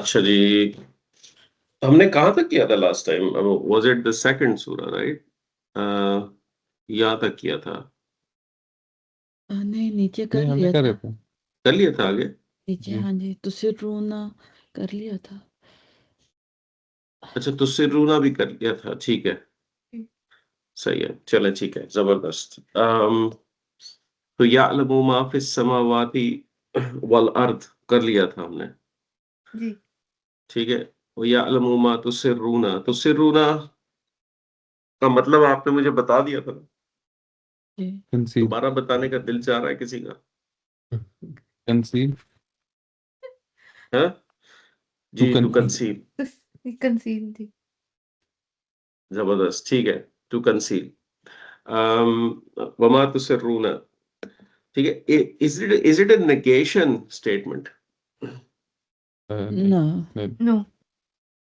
अच्छा जी, हमने कहाँ तक किया था last time? Was it the second सूरा, राइट? यहाँ तक किया था। नहीं, नीचे कर नहीं हमने लिया क्या था। रहता है कर लिया था आगे? नीचे जी हाँ जी, तुसिरूना कर लिया था। अच्छा, तो सिर्रूना भी कर लिया था, ठीक है। सही है, चले ठीक है, जबरदस्त। तो याअलमु मा फिस समावाति वल अर्द कर लिया था हमने, जी ठीक है। वो याअलमु मा तुसिर्रूना का मतलब आपने मुझे बता दिया था। जी कंसीव दोबारा बताने का दिल चाह रहा है किसी का? कंसीव हाँ टू जी, टू कंसीव कंसीव। कंसील थी। जबरदस्त, ठीक है। टू कंसील, वमा तुसिर्रूना, ठीक है। Is it a negation statement? No. No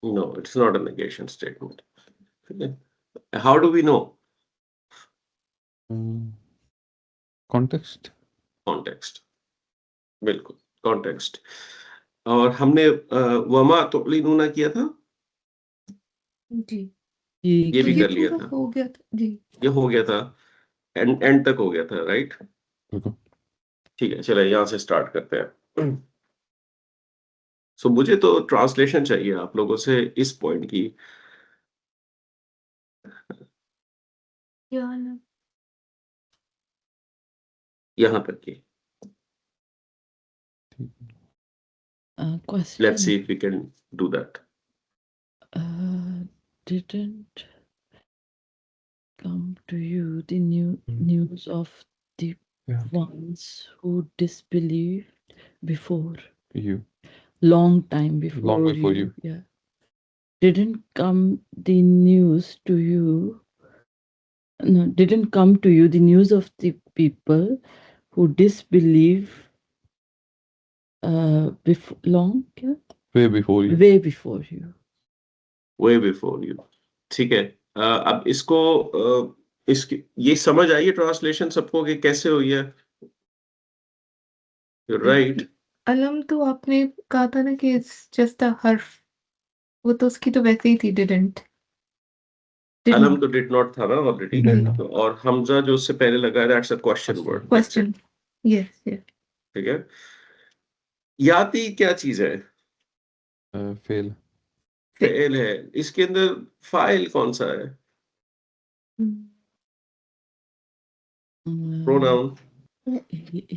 No, it's not a negation statement. Okay. How do we know? Context Context. बिल्कुल, context. और हमने वमा तुअलिनूना किया था, जी ये भी ये कर लिया पूरा था, हो गया था जी। ये हो गया था, एंड तक हो गया था, राइट? बिल्कुल ठीक है, चलिए यहाँ से स्टार्ट करते हैं। सो मुझे तो ट्रांसलेशन चाहिए आप लोगों से इस पॉइंट की। यहाँ तक की। Let's Question. see if we can do that. Didn't come to you the news of the Yeah. ones who disbelieved before, You long time before, long before you. Yeah. Didn't come the news to you. No, didn't come to you the news of the people who disbelieve before long, क्या? Way before you. Way before you. Way before you, ठीक है। अब इसको इसकी ये समझ आई है translation सबको कि कैसे हुई है? राइट। अलम तो आपने कहा था ना कि इट्स जस्ट अ हर्फ, वो तो उसकी तो वैसे ही थी डिडंट अलम तो डिड नॉट था ना ऑलरेडी, Did not. और हमजा जो उससे पहले लगा है that's a question word. Question. Yes yes ठीक है। याति क्या चीज है? Fail. फेल है। इसके अंदर फाइल कौन सा है? प्रोनाउन।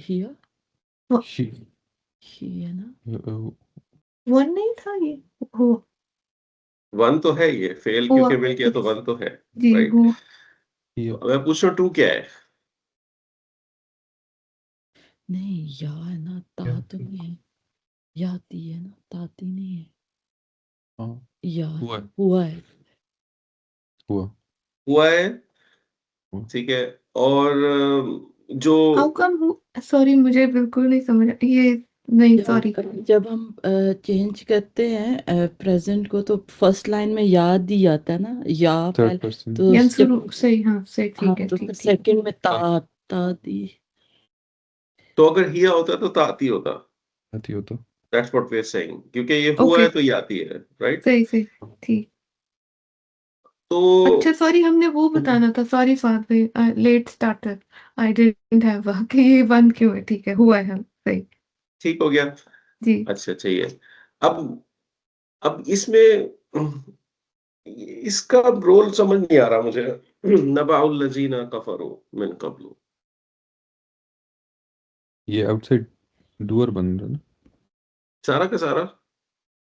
Here, She. here ना? वन नहीं था ये, हो वन तो है, ये फेल हुआ। क्योंकि मिल गया तो वन तो है, जी राइट? हुआ। Here. मैं पूछ रहा हूँ टू क्या है? नहीं, या है ना, ता तो नहीं है। याती है ना, ताती नहीं है। हाँ या हुआ है। हुआ है। हुआ. हुआ है, हुआ. ठीक है। और जो हाउ कम, सॉरी मुझे बिल्कुल नहीं समझ ये, नहीं सॉरी। जब हम चेंज करते हैं प्रेजेंट को तो फर्स्ट लाइन में याद दी जाता है ना, या Third पहले person. तो यान जब शुरू सही, हाँ सही, हाँ ठीक है तो ठीक फिर ठीक। सेकंड में ता दी। तो अगर हिया होता तो ताती होता। आती हो तो. That's what we are saying, क्योंकि ये हुआ ओके है तो ये आती है, राइट? सही सही ठीक। तो अच्छा सॉरी, हमने वो बताना था, sorry sorry, late starter, I didn't have कि ये बंद क्यों है, ठीक है हुआ है हम सही। ठीक हो गया। जी अच्छा, चाहिए। अब इसमें इसका रोल समझ नहीं आ रहा मुझे। नबाउल लजीना कफरू मिन कब्लु। ये आउटसाइड डूअर बन रहा है ना. सारा का सारा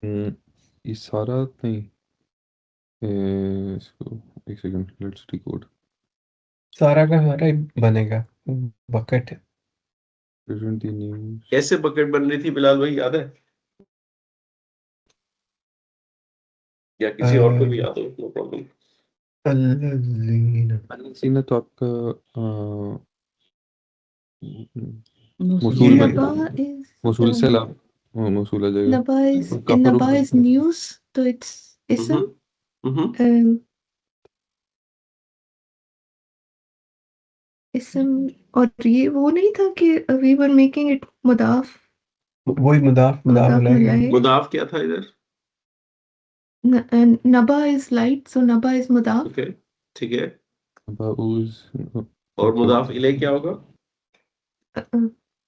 ये सारा नहीं. इसको एक सेकंड लेट्स डिकोड. सारा का सारा ही बनेगा, बकेट है। Present the news. कैसे बकेट बन रही थी बिलाल भाई, याद है? या किसी और को भी याद हो, नो प्रॉब्लम। सीना तो आपका मौसूल मौसूल नबा बन इज मौसूल से ला मौसूल आ जाएगा. नबा इज कफरू नबा इज न्यूज़, तो इट्स इसम। इसम, और ये वो नहीं था कि वी वर मेकिंग इट मुदाफ। वही मुदाफ मुदाफ अलैह मिला है। मुदाफ क्या था इधर? नबा is light, so naba is mudaf. Okay, ठीक है। Ba'uz. और मुदाफ इले क्या होगा?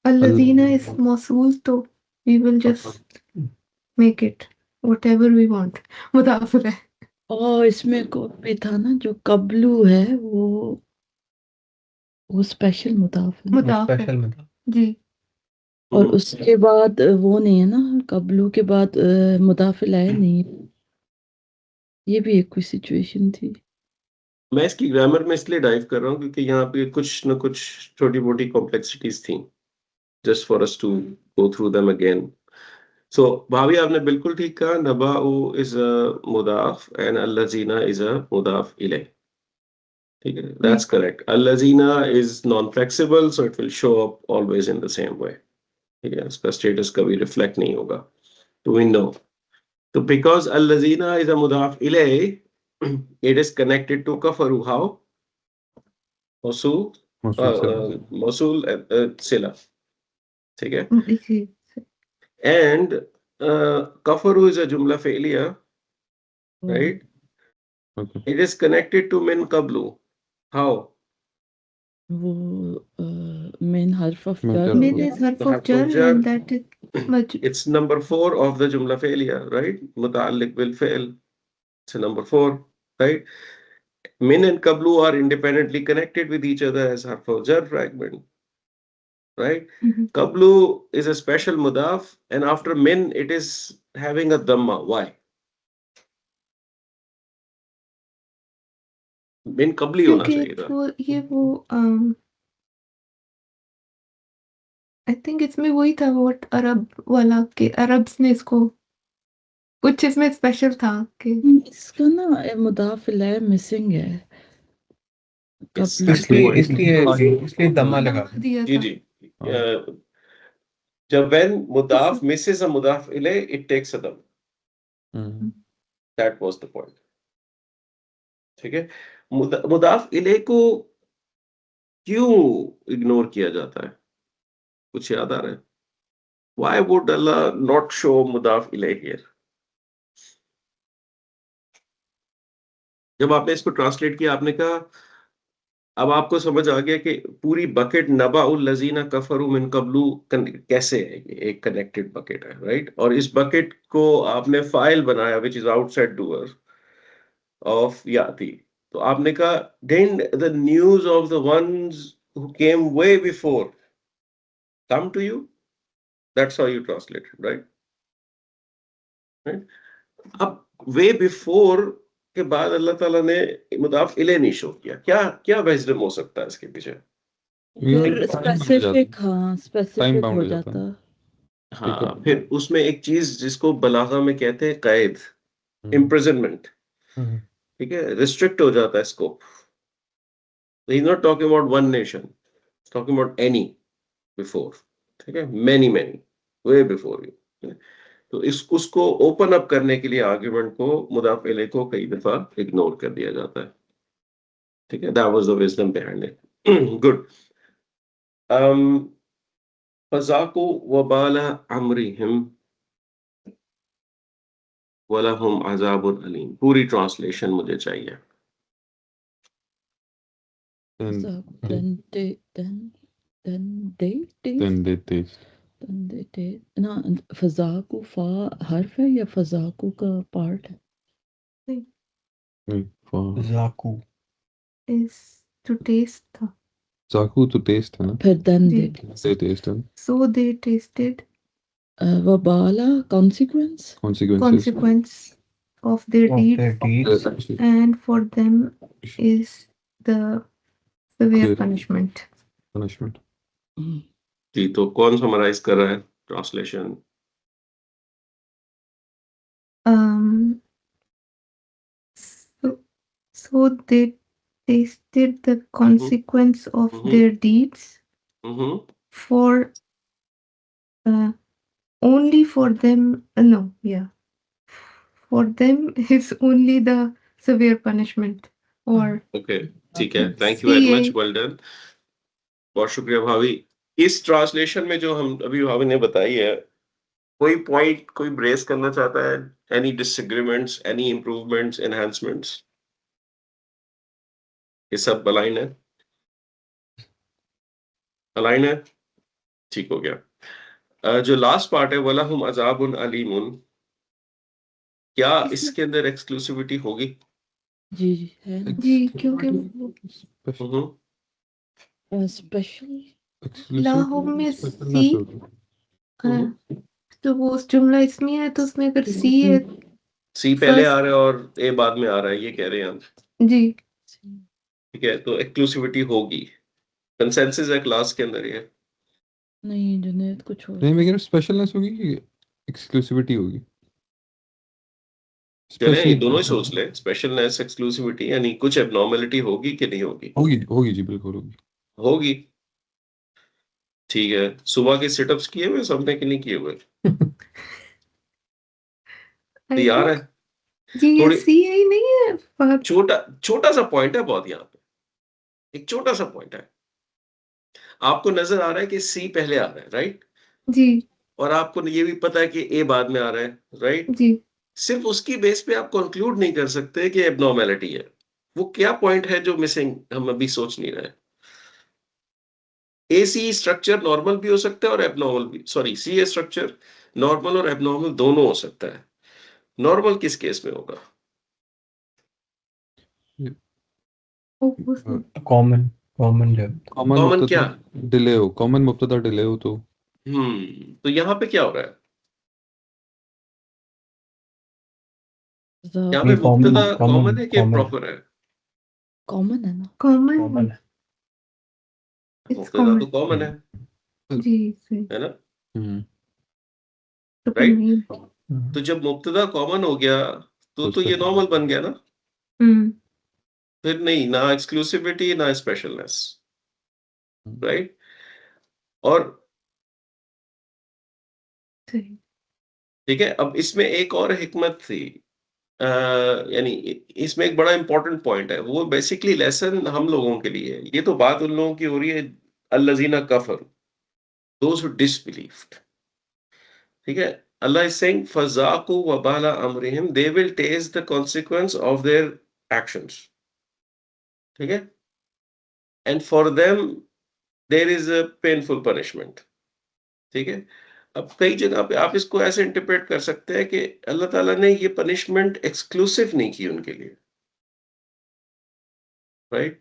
Alladina is mausul, so we will just make it whatever we want. मुदाफ है। और इसमें को भी था ना जो कबलू है वो स्पेशल मुदाफ है। मुदाफ है स्पेशल मुदाफ। जी। और उसके बाद वो नहीं है ना, कबलू के बाद मुदाफ इलैह नहीं है। ये भी एक कोई सिचुएशन थी। मैं इसकी ग्रामर में इसलिए डाइव कर रहा हूँ क्योंकि यहाँ पे कुछ न कुछ छोटी मोटी कॉम्प्लेक्सिटीज थी, just for us to go through them again. So भाभी आपने बिल्कुल ठीक कहा, नबाउ इज अ मुदाफ एंड अल्लज़ीना इज अ मुदाफ इले। ठीक है, दैट्स करेक्ट। अल्लज़ीना is non flexible, so it will show up always in the same way. ठीक है, उसका स्टेटस कभी रिफ्लेक्ट नहीं होगा, तो वी नो। तो बिकॉज अल्लज़ीना इज अ मुदाफ इले, it is connected to kafaru. How? Mosul, Mosul sila. ठीक है, जी। and kafaru is a jumla fi'liya, right? Okay. It is connected to min qablu. How? वो मेन हर्फ of Min jar jar. Min is harf of Harf jar of jar. and that is majrur. It's number 4 of the jumla fi'liya, right? Muta'alliq bil fi'l. It's number 4, right? Min and qablu are independently connected with each other as harf of jar fragment, right? Qablu is a special mudaf, and after min it is having a dhamma. Why? min qabli होना चाहिए था। क्योंकि वो I think इसमें वही था वो अरब वाला के अरब्स ने इसको कुछ इसमें स्पेशल था कि इसका ना मुदाफ इलैह मिसिंग है। Yes, कबलू that's the point. इसलिए दम्मा लगा दम्मा दिया जी था। जी। जब when mudaf misses a mudaf ilay, it takes a dam. That was the point. ठीक है, मुदाफ इले को क्यों इग्नोर किया जाता है? कुछ याद आ रहा है? Why would Allah not show mudaf ilay here? जब आपने इसको ट्रांसलेट किया, आपने कहा अब आपको समझ आ गया कि पूरी बकेट नबाउल लजीना कफरू मिन कबलू कैसे है, ये एक कनेक्टेड बकेट है, राइट? और इस बकेट को आपने फाइल बनाया विच इज आउटसाइड डूअर ऑफ याती। तो आपने कहा then the news of the ones who came way before come to you, that's how you translate, right? अब वे बिफोर के बाद अल्लाह ताला ने मुदाफ इले नहीं शो किया। क्या विजडम हो सकता है इसके पीछे? स्पेसिफिक, हाँ स्पेसिफिक हो जाता। हाँ, फिर उसमें एक चीज जिसको बलागा में कहते हैं कैद, इम्प्रिजनमेंट, ठीक है, रिस्ट्रिक्ट हो जाता है scope. He is not talking about one nation, talking about any before, ठीक है, मेनी वे बिफोर यू। तो उसको ओपन अप करने के लिए आर्ग्यूमेंट को, मुदाफ इले को कई दफा इग्नोर कर दिया जाता है। ठीक है, that was the wisdom behind it. Good. फज़ाक़ू वबाल अम्रिहिम वलहुम अज़ाबुन अलीम। पूरी ट्रांसलेशन मुझे चाहिए। ना फज़ाक़ू फा हर्फ है या फज़ाक़ू का पार्ट है? ज़ाकू is to taste था। ज़ाकू तो टेस्ट है ना? फिर then ji. they tasted So they tasted वबाला consequence consequence of their deeds, and for them is the severe punishment. जी, तो कौन समराइज कर रहा है translation? So they tasted the consequence of their deeds for only for them. No, yeah. For them is only the severe punishment. Or okay, ठीक है, thank you very much, well done, बहुत शुक्रिया भाभी। इस translation में जो हम अभी भाभी ने बताई है, कोई पॉइंट कोई ब्रेस करना चाहता है? Any disagreements, any improvements, enhancements? ये सब अलाइन है? अलाइन है? ठीक हो गया। जो लास्ट पार्ट है वलहुम अजाबुन अलीमुन, क्या इसमें इसके अंदर एक्सक्लूसिविटी होगी? जी है ना जी क्योंकि हम्म, स्पेशल लाहुम में स्पेशल सी होगी। तो वो उस जुमला इसमें है तो उसमें अगर सी है सी पहले आ फर्स्ट रहा है और ए बाद में आ रहा है, ये कह रहे हैं हम। जी ठीक है, तो एक्सक्लूसिविटी होगी, कंसेंसस है क्लास के अंदर ये। नहीं जुनैद कुछ और नहीं मैं कह रहा हूँ स्पेशलनेस होगी कि एक्सक्लूसिविटी होगी। चले ये दोनों ही स्पेशल सोच ले, स्पेशलनेस, एक्सक्लूसिविटी, यानी कुछ एबनॉर्मेलिटी होगी कि नहीं होगी? होगी होगी जी बिल्कुल होगी। होगी। ठीक है, सुबह के सिटअप्स किए हुए सबने कि नहीं किए हुए? आई तैयार है? थिंक जी ये थोड़ी सी है ही नहीं है बात छोटा छोटा सा पॉइंट है बहुत, यहाँ पे एक छोटा सा पॉइंट है। आपको नजर आ रहा है कि सी पहले आ रहा है, राइट? जी और आपको ये भी पता है कि ए बाद में आ रहा है, राइट? जी सिर्फ उसकी बेस पे आप कंक्लूड नहीं कर सकते कि एबनॉर्मेलिटी है। वो क्या पॉइंट है जो मिसिंग, हम अभी सोच नहीं रहे। एसी स्ट्रक्चर नॉर्मल भी हो सकता है और एबनॉर्मल भी, सॉरी सी ए स्ट्रक्चर नॉर्मल और एबनॉर्मल दोनों हो सकता है। नॉर्मल किस केस में होगा? कॉमन कॉमन जो कॉमन कॉमन मुब्तदा क्या? डिले हो, कॉमन मुब्तदा डिले हो तो तो यहाँ पे क्या हो रहा है? यहाँ पे नहीं कॉमन मुब्तदा कॉमन कॉमन है कि कॉमन प्रॉपर है? कॉमन है ना कॉमन कॉमन है। इट्स मुब्तदा तो कॉमन कॉमन है जी सही है ना? हम्म तो फिर राइट? नहीं तो जब मुब्तदा कॉमन हो गया तो ये special। नॉर्मल बन गया ना? हम्म फिर नहीं, ना एक्सक्लूसिविटी ना स्पेशलनेस, राइट? और सही ठीक है, अब इसमें एक और हिकमत थी, यानी इसमें एक बड़ा इंपॉर्टेंट पॉइंट है, वो बेसिकली लेसन हम लोगों के लिए है। ये तो बात उन लोगों की हो रही है अल्लज़ीना कफर, दोज हु डिसबिलीव्ड। ठीक है, अल्लाह इज सेइंग फज़ाकू वबाला अमरिहिम, they will taste the consequence of their actions. ठीक है, and for them there is a painful punishment. ठीक है, अब कई जगह पे आप इसको ऐसे इंटरप्रेट कर सकते हैं कि अल्लाह ताला ने ये पनिशमेंट एक्सक्लूसिव नहीं की उनके लिए, right?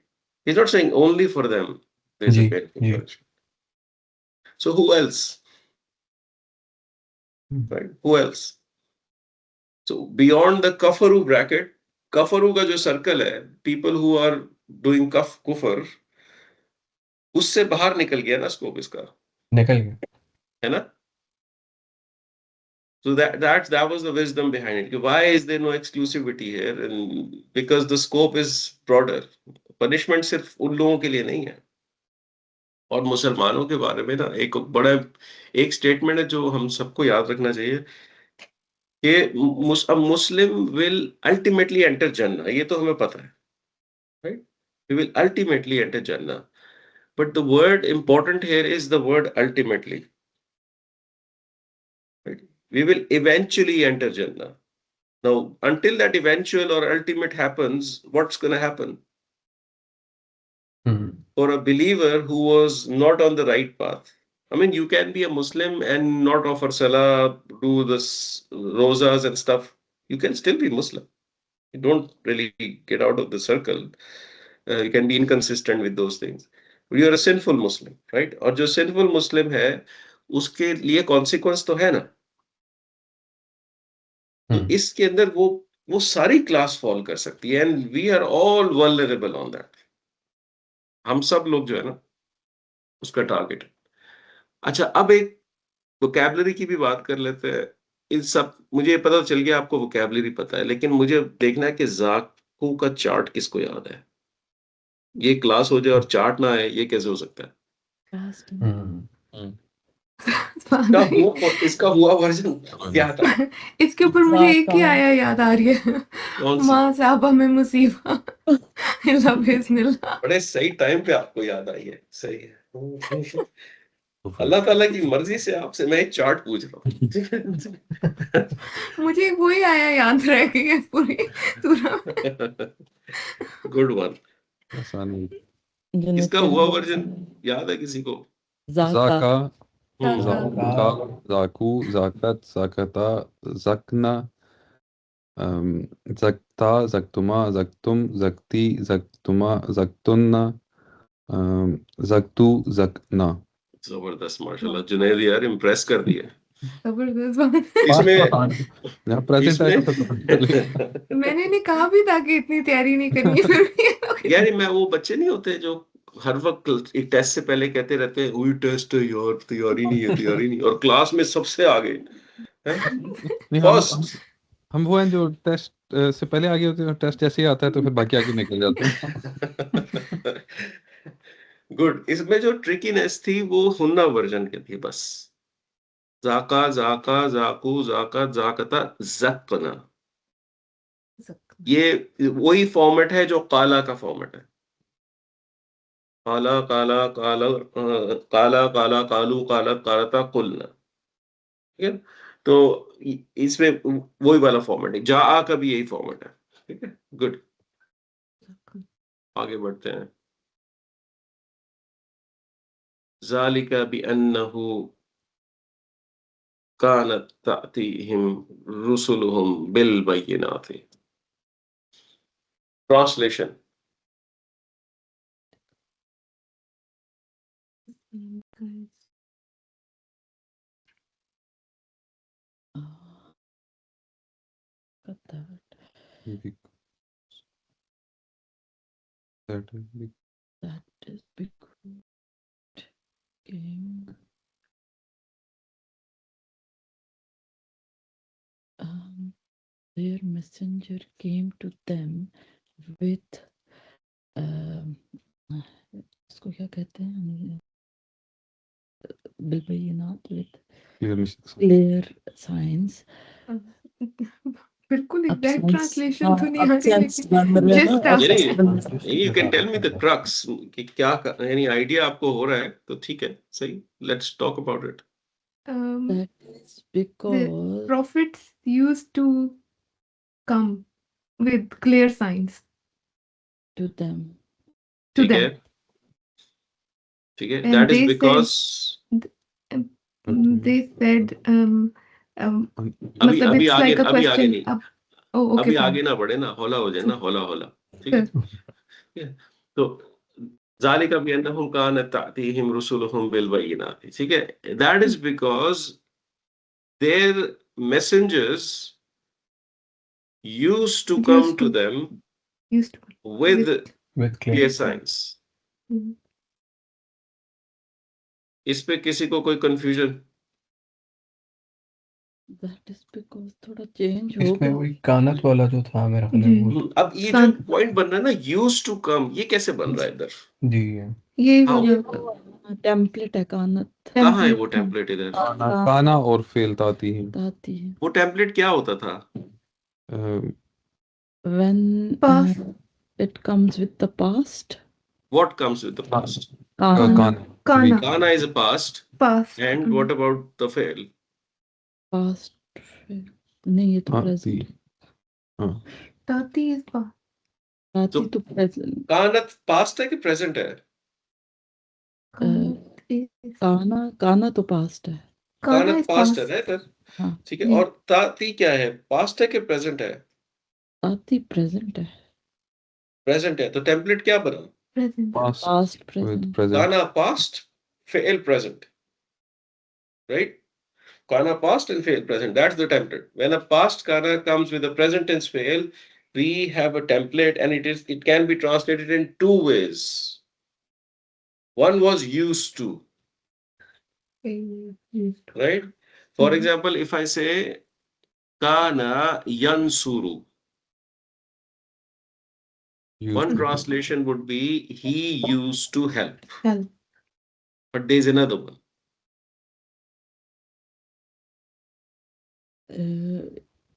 He's not saying only for them there's a ji painful ji punishment. So who else, right? Who else? So beyond the kafaru bracket, kafaru का जो सर्कल है, people who are doing kufr, उससे बाहर निकल गया ना scope इसका, निकल गया। है ना? So that was the wisdom behind it. Why is there no exclusivity here? And because the scope is broader. Punishment सिर्फ उन लोगों के लिए नहीं है। और मुसलमानों के बारे में ना एक बड़ा एक स्टेटमेंट है जो हम सबको याद रखना चाहिए कि मुस्लिम विल अल्टीमेटली एंटर जन्नह, ये तो हमें पता है, right? We will ultimately enter जन्नह, but the word important here is the word ultimately, right? We will eventually enter Jannah. Now, until that eventual or ultimate happens, what's going to happen? For a believer who was not on the right path. I mean, you can be a Muslim and not offer salah, do this rosas and stuff. You can still be Muslim. You don't really get out of the circle. You can be inconsistent with those things. But you're a sinful Muslim, right? और जो sinful Muslim है, उसके लिए consequence तो है ना? तो इसके अंदर वो सारी क्लास फॉल कर सकती है, and we are all vulnerable on that. हम सब लोग जो है ना उसका टारगेट है। अच्छा, अब एक वोकैबुलरी की भी बात कर लेते हैं। इन सब मुझे पता चल गया आपको वोकैबुलरी पता है, लेकिन मुझे देखना है कि ज़ाकू का चार्ट किसको याद है। ये क्लास हो जाए और चार्ट ना आए, ये कैसे हो सकता है? इसका हुआ वर्जन क्या था? इसके ऊपर मुझे एक ही आया याद आ रही है कौन सी? माँ साहबा में मुसीबा इल्ला बिस्मिल्लाह। बड़े सही टाइम पे आपको याद आई है, सही है। अल्लाह ताला की मर्जी से आपसे मैं एक चार्ट पूछ रहा हूँ, ठीक है? मुझे वही आया, याद रह गई है पूरी सूरह। Good one. आसान है। इसका हुआ वर्जन याद है किसी को? Zaka. जाका, हम्म, जाका, जाकू, जाकत, जाकता, जकना, जकता, जकतुमा, जकतुम, जकती, जकतुमा, जकतुन्ना, जकतू, जकना। जबरदस्त माशाल्लाह जुनैद यार, इम्प्रेस कर दिया जबरदस्त बात। इसमें। यहाँ प्रेजेंट है तो इसमें मैंने नहीं कहा भी था कि इतनी तैयारी नहीं करनी है, फिर भी ये लोग यार मैं वो बच्चे नहीं होते जो हर वक्त एक टेस्ट से पहले कहते रहते हैं वही टेस्ट है यार, तैयारी नहीं है, तैयारी नहीं, और क्लास में सबसे आगे हैं, नहीं, फर्स्ट। हम वो हैं जो टेस्ट से पहले आगे होते हैं, टेस्ट जैसे ही आता है तो फिर बाकी आगे निकल जाते हैं। गुड। इसमें जो ट्रिकीनेस थी वो हुन्ना वर्जन की थी बस। जाका, जाका, जाकू, जाका, जाकता, जकना, ये वही फॉर्मेट है जो काला का फॉर्मेट है। काला, काला, काला, काला, काला, कालू, काला, कालता, कुलना, ठीक है? तो इसमें वही वाला फॉर्मेट है, जा आ का भी यही फॉर्मेट है, ठीक है? गुड, आगे बढ़ते हैं। ज़ालिका बिअन्नहु कानत तातीहिम रुसुलुहुम बिल बय्यिनाति। Translation. Got that. That is big. That is because came their messenger came to them with इसको क्या कहते हैं, बिलबय्यिनात, with clear signs. बिल्कुल एग्जैक्ट Absence, ट्रांसलेशन तो नहीं आ रही, absence लेकिन बन रहे just हैं absence. You can tell me the crux कि क्या यानी आइडिया आपको हो रहा है तो ठीक है, सही। Let's talk about it. That is The because prophets used to come with clear signs to them. to ठीक है, them, ठीक है। and That is they because they said अभी मतलब अभी it's आगे like a अभी आगे question. नहीं, Oh, okay, अभी fine. आगे ना बढ़े ना, हौला हो जाए ना, हौला हौला, ठीक है? ठीक है? तो ज़ालिका बिअन्नहुम कानत तातीहिम रुसुलुहुम बिल बय्यिनाति, ठीक है? That is because their messengers used to come Used to to. them Used to. with with clear clear signs. Mhm. इस पे किसी को कोई कंफ्यूजन? That is because थोड़ा चेंज इसमें होगा. वही कानत वाला जो था मेरा ख्याल है जी. वो अब ये जो पॉइंट बन रहा है ना, यूज्ड टू कम, ये कैसे बन रहा है इधर? जी ये How? वाला टेम्पलेट है, कानत कहाँ है वो template था. टेम्पलेट इधर? काना और फेल ताती है। आती है. वो टेम्पलेट क्या होता था? When Past. it comes with the past. What comes with the past? काना. Kana. Kana is a past. Past. And what about the fail? Past. नहीं, ये तो present. Tati is past. आती तो present. कानत past है कि present है? Kanat is. काना तो past है. Kana कानत is past past. है ना इधर, हाँ. ठीक है? जी. और ताती क्या है? Past है कि present है? आती present है. Present है, तो टेम्पलेट क्या बना? Present. Past present. Kana past, fail present, right? Kana past and fail present. That's the template. When a past kana comes with a present tense fail, we have a template, and it can be translated in two ways. One was used to, Used to. right? For example, if I say kana yansuru, one translation would be he used to help. Help. But there's another one.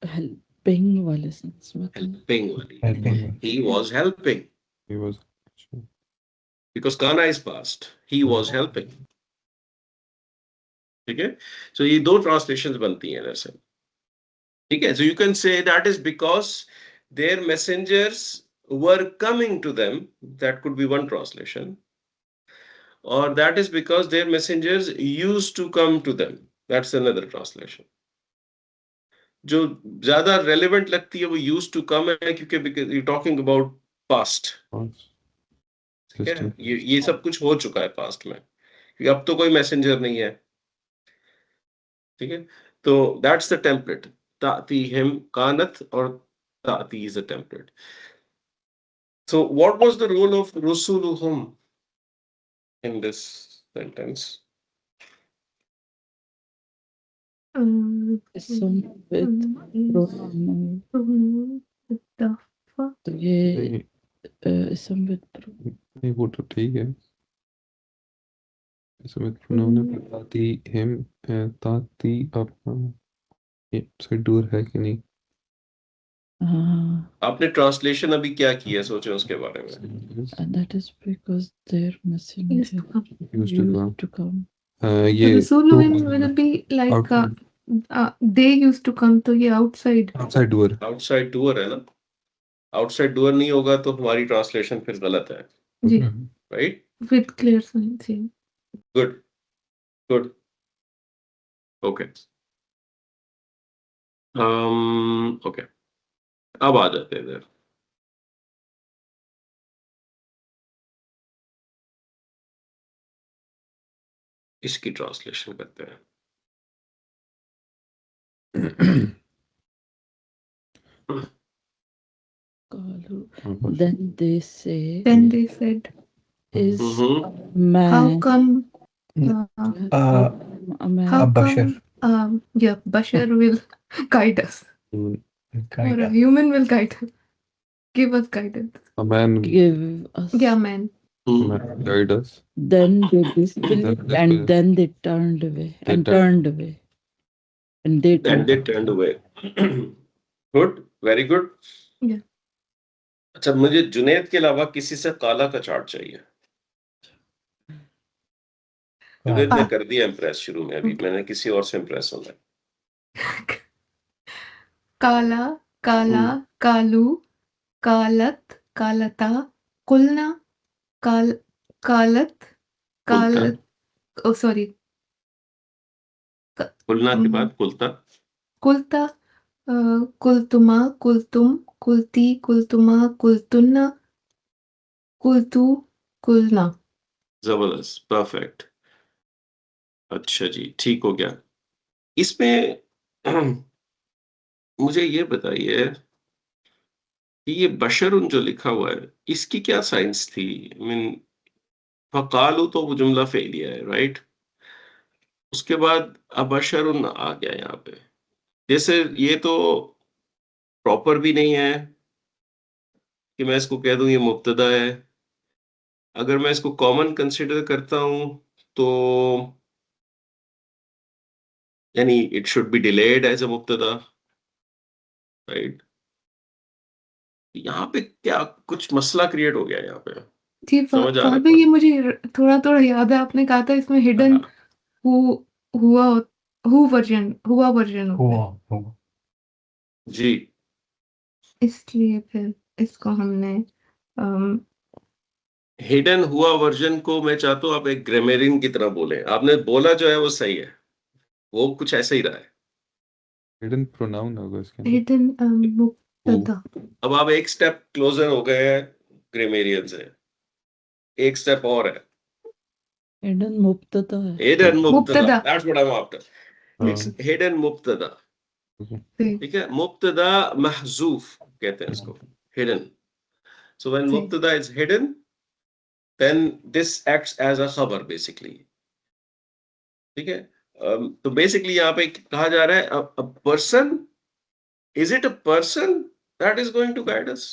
Helping वाले sense में. Helping wali. helping He was helping. He was Because kana is past. He was helping. ठीक है, सो ये दो translations बनती हैं जैसे, ठीक है, so you can say that is because their messengers were coming to them, that could be one translation, और that is because their messengers used to come to them, that's another translation. जो ज्यादा relevant लगती है वो used to कम है, क्योंकि you talking about past, ठीक है, सिस्टम ये सब कुछ हो चुका है पास्ट में, क्योंकि अब तो कोई मैसेंजर नहीं है, ठीक है, तो दैट्स द टेम्पलेट, ताती हिम कानत, और ताती is a template. So what was the role of रुसुलुहुम in this sentence? Some with pronoun. तो ये नहीं some with नहीं, वो तो ठीक है, इसमें प्रोनाउन है, पर ताती हिम ताती अपना ये से दूर है कि नहीं? आपने ट्रांसलेशन अभी क्या किया, सोचे उसके बारे में। and that is because their messenger Used to come. used to come. ये Rasulun will be like they used to come to ये outside. Outside door. Outside door है ना, आउटसाइड डोर नहीं होगा तो हमारी ट्रांसलेशन फिर गलत है, जी, right? with clear signs. Yeah. Good good, okay, okay, अब आ जाते हैं इधर। इसकी ट्रांसलेशन करते हैं। Kalu. Then they say, Then they said, is Mhm. a man how come a man how Bashar. come yeah, Bashar will guide us, or Kind a of. human will guide us, give us guidance. A man give us? Yeah, man. guide us. Then they disbelieved Then and then they turned away They and turned- turned away. And they And turned they turned away. Good, very good. Yeah. अच्छा, मुझे जुनैद के अलावा किसी से काला का chart चाहिए। जुनैद ने कर दिया इम्प्रेस शुरू में, अभी मैंने किसी और से इम्प्रेस होना है। काला, काला, कालू, कालत, कालता, कुलना, कालत, कालत, oh sorry, कुलना के बाद कुलता, कुलता, कुलतुमा, कुलतुम, कुलती, कुलतुमा, कुलतुन्ना, कुलतू, कुलना। जबरदस्त, परफेक्ट। अच्छा जी, ठीक हो गया। इसमें मुझे ये बताइए कि ये बशरुन जो लिखा हुआ है, इसकी क्या साइंस थी? आई मीन फकालू तो वो जुमला फेलिया है, राइट? उसके बाद अबशरुन आ गया यहाँ पे, जैसे ये तो प्रॉपर भी नहीं है कि मैं इसको कह दूं ये मुब्तदा है। अगर मैं इसको कॉमन कंसिडर करता हूं तो यानी it should be deleted as a मुब्तदा, राइट? यहाँ पे क्या कुछ मसला क्रिएट हो गया यहाँ पे, जी, समझ आ रहा वहाँ पे ये मुझे थोड़ा थोड़ा याद है, आपने कहा था इसमें हिडन हाँ, हुआ वर्जन होता है, हुआ। जी, इसलिए फिर इसको हमने हिडन हुआ वर्जन को मैं चाहता हूँ आप एक ग्रामरियन की तरह बोले। आपने बोला जो है वो सही है, वो कुछ ऐसा ही रहा है। हिडन प्रोनाउन होगा इसके अंदर। हिडन मुक्तदा। अब आप एक स्टेप क्लोजर हो गए हैं ग्रामरियन से, एक स्टेप और है। hidden मुब्तदा है। हिडन मुब्तदा, मुब्तदा। That's what I am after. It's hidden मुब्तदा, ठीक है? मुब्तदा महजूफ कहते हैं इसको, हिडन। सो व्हेन मुब्तदा is hidden then this acts as a खबर basically, ठीक है? तो बेसिकली यहाँ पे कहा जा रहा है a person, is it a person that is going to guide us?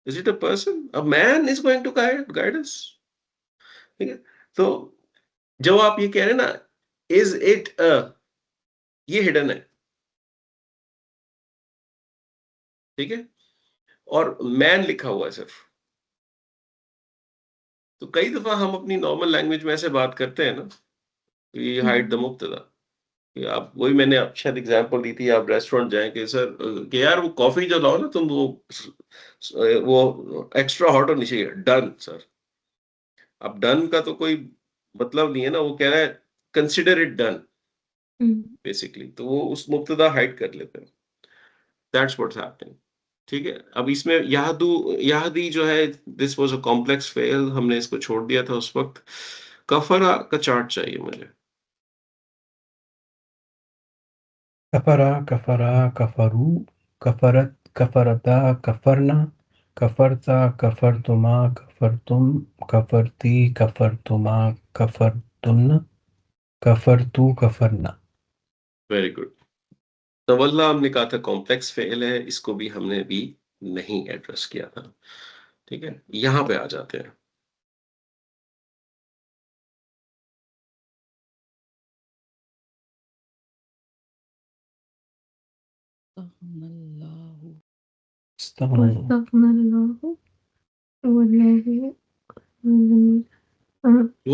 Is it a person? A man is going to guide us, ठीक है? तो जब आप ये कह रहे हैं ना is it a, ये हिडन है, ठीक है? और मैन लिखा हुआ है सिर्फ। तो कई दफा हम अपनी नॉर्मल लैंग्वेज में ऐसे बात करते हैं ना, वी हाइड द मुब्तदा। कि आप वही मैंने आप शायद एग्जांपल दी थी, आप रेस्टोरेंट जाएं कि सर कि यार वो कॉफी जो लाओ ना तुम, वो एक्स्ट्रा हॉट होनी चाहिए, डन सर। अब डन का तो कोई मतलब नहीं है ना, वो कह रहा है कंसिडर इट डन बेसिकली, तो वो उस मुब्तदा हाइड कर लेते हैं। That's what's happening. ठीक है, अब इसमें याहदी जो है, this was a complex fail, हमने इसको छोड़ दिया था उस वक्त। कफरा का चार्ट चाहिए मुझे। कफरा कफरा कफरू कफरत कफरता कफरना कफरता कफरतुमा कफरतुम कफरती कफरतुमा कफरतुन्न कफरतू कफरना। Very good. तवल्ला हमने कहा था कॉम्प्लेक्स फेल है, इसको भी हमने भी नहीं एड्रेस किया था। ठीक है, यहां पे आ जाते हैं। अस्तगफिरुल्लाह। अस्तगफिरुल्लाह। वस्तगफिरुल्लाह वल्लाहि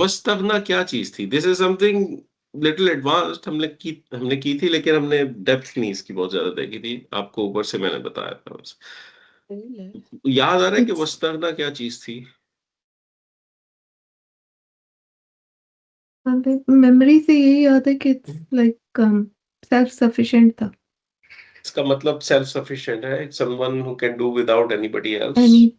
वस्तगना क्या चीज थी? This is something little advanced, हमने की थी, लेकिन हमने डेप्थ नहीं इसकी बहुत ज्यादा देखी थी, आपको ऊपर से मैंने बताया था बस। फेल है। याद आ रहा है कि it's वस्तगना क्या चीज थी? मेमोरी से यही याद है कि इट्स लाइक सेल्फ सफिशिएंट था। इसका मतलब सेल्फ सफिशिएंट है, someone who can do without anybody else, any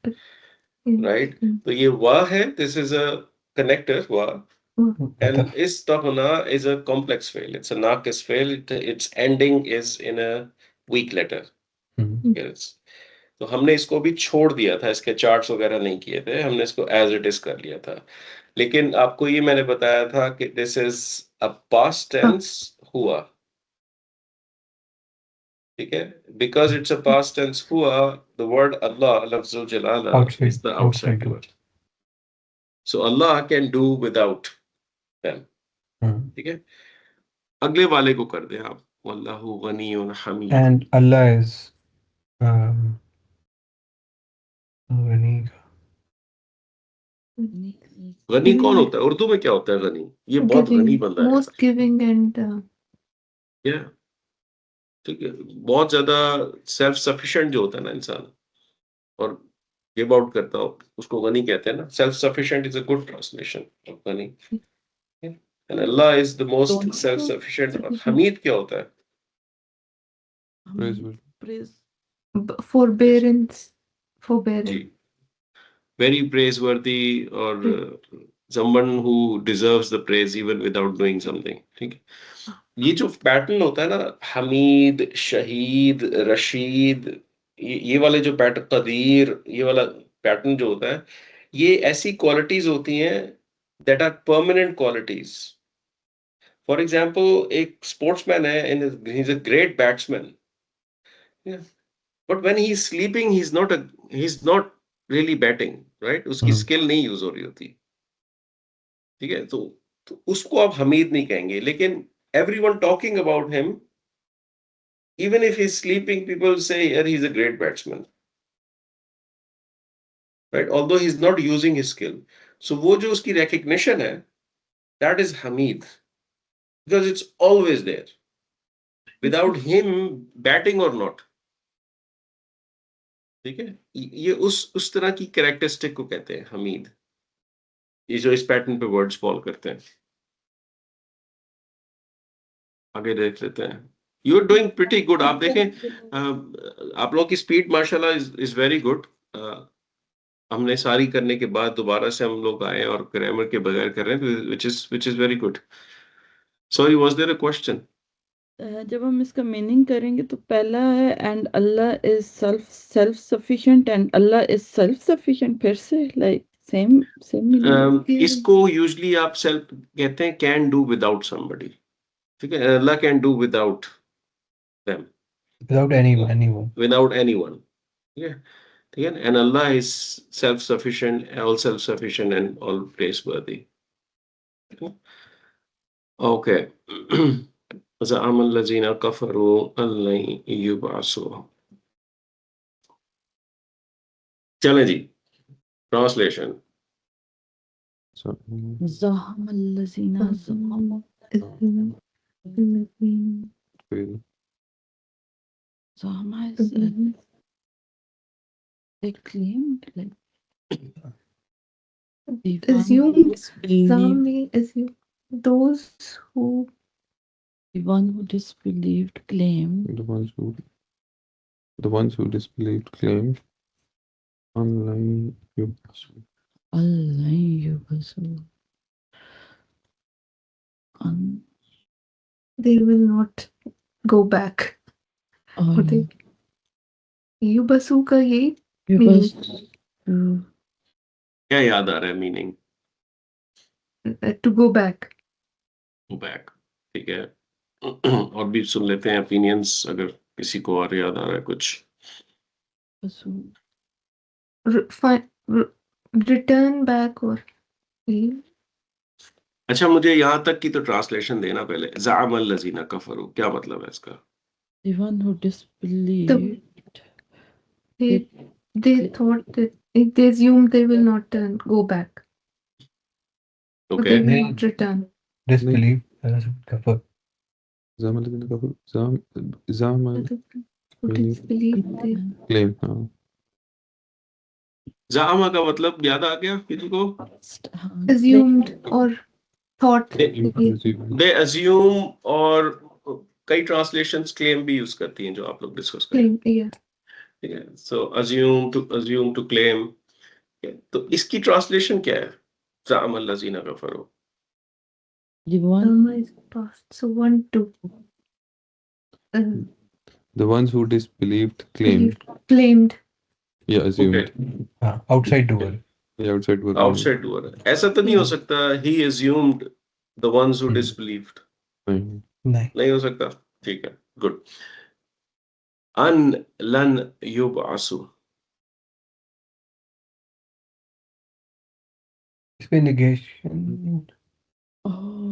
right? तो ये वह है, दिस इज अ कनेक्टर वह। And मतलब istagna is a complex fail. It's a naqis fail. Its ending is in a weak letter. Yes. तो हमने इसको भी छोड़ दिया था, इसके चार्ट्स वगैरह नहीं किए थे, हमने इसको एज इट इज कर लिया था। लेकिन आपको ये मैंने बताया था कि this is a past tense हुआ। ठीक है, because it's a past tense हुआ, द वर्ड अल्लाह लफ्जुल जलाला is the outside word. So Allah can do without them. ठीक है, अगले वाले को कर दें आप, वल्लाहु गनियुन Hamid. and Allah is Ghani. Ghani कौन होता है? उर्दू में क्या होता है गनी? ये बहुत गनी बंदा है मोस्ट गिविंग एंड या, ठीक है, बहुत ज्यादा सेल्फ सफिशिएंट जो होता है ना इंसान, और गिव आउट करता हो, उसको गनी कहते हैं ना। Self sufficient is a good translation of गनी, and Allah is the most दोनों सेल्फ को सफिशिएंट। और sufficient। हमीद क्या होता है? Praise be. प्रेज forbearance जी, वेरी प्रेजवर्दी, और someone who deserves the praise even without doing something। ठीक है, ये जो पैटर्न होता है ना, हमीद, शहीद, रशीद, ये वाले जो पैटर्न, कदीर, ये वाला पैटर्न जो होता है, ये ऐसी क्वालिटीज होती हैं that are permanent qualities. For example, एक स्पोर्ट्समैन है and he is a great batsman, but when he is sleeping he is not really batting, right? उसकी स्किल नहीं यूज हो रही होती। ठीक है, तो उसको आप हमीद नहीं कहेंगे, लेकिन everyone talking about him, even if he's sleeping, people say, yeah, he's a great batsman, right? Although he's not using his skill. So वो जो उसकी recognition है, that is Hamid, because it's always there, without him batting or not। ठीक है, ये उस तरह की कैरेक्टरिस्टिक को कहते हैं हमीद, ये जो इस पैटर्न पे वर्ड्स फॉलो करते हैं। आगे देख लेते हैं। You are doing pretty good. आप देखें, आप लोगों की स्पीड माशाल्लाह इज वेरी गुड। हमने सारी करने के बाद दोबारा से हम लोग आए और ग्रामर के बगैर कर रहे हैं, which is very good। Sorry, was there a question? जब हम इसका मीनिंग करेंगे तो पहला है and Allah is self sufficient and Allah is self sufficient, फिर से लाइक सेम मीनिंग। इसको यूजली आप सेल्फ कहते हैं, कैन डू विदाउट समबडी। ठीक है, Allah can do without them, without anyone। Without anyone. ठीक है, ठीक है, and Allah is self sufficient, all self sufficient and all praiseworthy. Okay. ज़अम अल्लज़ीना कफ़रू अन लन युबअसू। चलें जी, ट्रांसलेशन। So, ज़अम अल्लज़ीना ज़अमू assume, फिर Zama is they claimed like the one assumed, who disbelieved, some may assume. Those who the one who disbelieved claimed the ones who disbelieved claimed online Allah yubasu. they will not go back. होते युबसु का यही Yubasu. क्या याद आ रहा है meaning? to go back. Back, ठीक है। और भी सुन लेते हैं ओपिनियंस, अगर किसी को और याद आ रहा है कुछ। Return back or leave. अच्छा, मुझे यहाँ तक की तो ट्रांसलेशन देना पहले। ज़अमल लज़ीना कफरू, क्या मतलब है इसका? The one who disbelieved. They thought that they assumed they will not go back. Or okay, they will not return. Disbelief kafir. ज़ामल लज़ीना कफरू ज़ामल Who disbelieve they claim हाँ ज़अमा का मतलब याद आ गया किसी को? assumed or thought. They assume, और कई translations claim भी यूज करती हैं जो आप लोग डिस्कस करें। Claim, yeah. ठीक है, सो अज्यूम टू क्लेम। तो इसकी ट्रांसलेशन क्या है? ज़अमल लज़ीना कफरू। The one Dhamma is past. So 1, 2. the ones who disbelieved claimed Claimed. या assumed ओके, Outside doer. या outside were आउटसाइड डूअर। ऐसा तो नहीं हो सकता ही अज्यूम्ड द वंस हु डिसबिलीव्ड? नहीं नहीं. नहीं हो सकता, ठीक है, गुड। अन लन युबअसु, इसमें negation.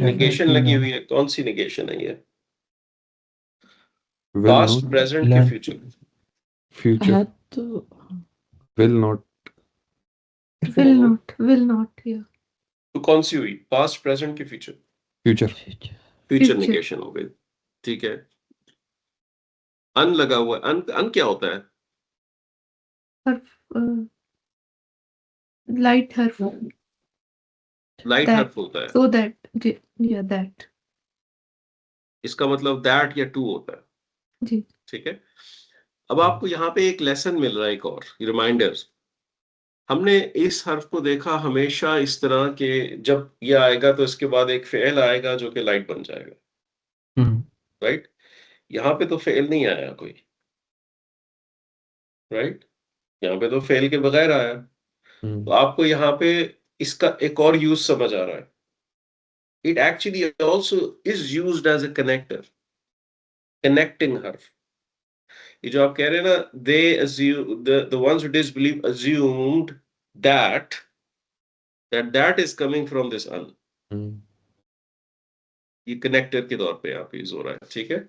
नेगेशन लगी हुई है। कौन सी नेगेशन है ये? will पास्ट, not प्रेजेंट के Learn. Future? future had to will not Will not, yeah. तो कौन सी हुई? पास्ट, प्रेजेंट के future? future future. Future Future. Negation हो गई, ठीक है। अन लगा हुआ है। अन क्या होता है? Light her. Light That. हर्फ होता है। So that, yeah, that. इसका मतलब दैट या टू होता है, जी. ठीक है। अब आपको यहाँ पे एक लेसन मिल रहा है, एक और रिमाइंडर। हमने इस हर्फ को देखा हमेशा इस तरह के, जब ये आएगा तो इसके बाद एक फेल आएगा जो कि लाइट बन जाएगा, राइट? यहाँ पे तो फेल नहीं आया कोई, राइट? यहाँ पे तो फेल के बगैर आया। तो आपको यहाँ पे इसका एक और यूज समझ आ रहा है। It actually also is used as a connector, connecting हर्फ। ये जो आप कह रहे हैं ना, they assume the ones who disbelieve assumed that is coming from this un, ये कनेक्टर के तौर पे यहाँ पे यूज हो रहा है, ठीक है।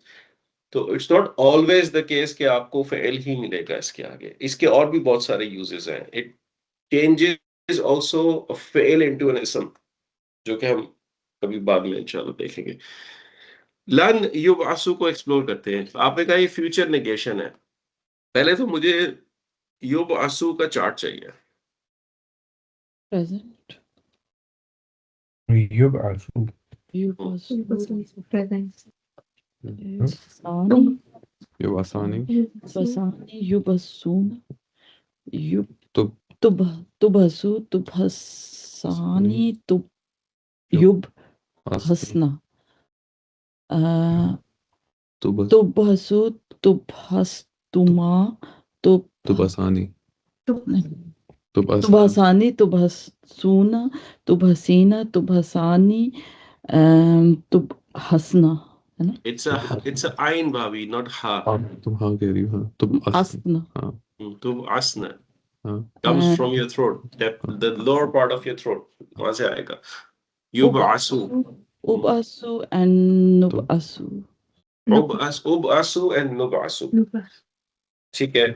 तो it's not always the case कि आपको फेल ही मिलेगा इसके आगे, इसके और भी बहुत सारे यूजेस हैं। इट चेंजेस आल्सो अ फेल इनटू एन इसम, जो कि हम कभी बाद में इंशाल्लाह देखेंगे। लन युबअसु को एक्सप्लोर करते हैं। आपने कहा ये फ्यूचर नेगेशन है। पहले तो मुझे युबअसु का चार्ट चाहिए। Present. Yub'asu. Yubasu. Present. Yubasani. Yubasani Yubasani. Yubasuna. Tub- Tubasu. Tubhasani. Yub. Hasna. Tubhasu. Tubhastuma. Tubasani Tubhasani. Tubhasuna. Tubhasina. Tubhasani. Tubhasna. है ना? It's a ayn भाभी, not ha. तुम हाँ कह रही हो हाँ Asna. Tubasna हाँ comes from your throat, the lower part of your throat, वहां से आएगा। युबअसु, Ubasu and Nubasu. उबअसु and नुबअसु, ठीक है।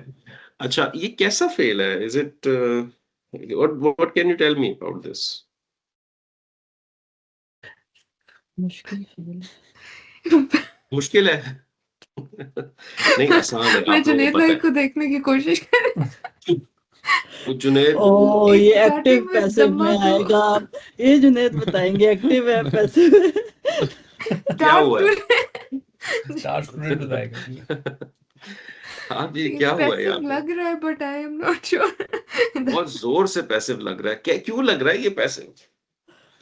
अच्छा, ये कैसा फेल है? Is it what can you tell me about this? मुश्किल फ़ेल। मुश्किल है? नहीं, आसान है, मैं आप लोगों जुनैद को भाई पता को देखने की कोशिश कर है। वो जुनैद ओह! ये एक्टिव स्टार्टिंग विद पैसिव दम्मा में टू आएगा। ये जुनैद बताएँगे एक्टिव है पैसिव है। क्या हुआ है? स्टार्ट में बताएगा जी। हाँ जी, क्या हुआ है यहाँ पैसिव पे? लग रहा है but I am not sure. बहुत जोर से पैसिव लग रहा है। क्या, क्यों लग रहा है ये पैसिव?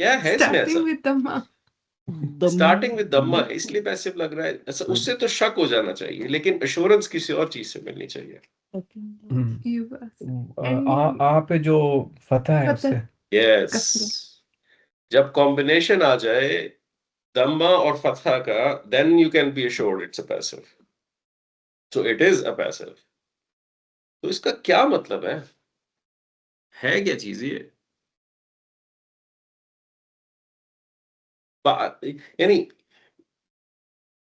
क्या है इसमें ऐसा? स्टार्टिंग विद दम्मा। स्टार्टिंग विद दम्मा इसलिए पैसिव लग रहा है ऐसा? उससे तो शक हो जाना चाहिए, लेकिन एश्योरेंस किसी और चीज से मिलनी चाहिए। You bus. आ पे जो फतह है उससे। यस, कसरा। जब कॉम्बिनेशन आ जाए दम्मा और फतहा का, then you can be assured it's a passive. So it is a passive. तो इसका क्या मतलब है क्या चीज ये? यानी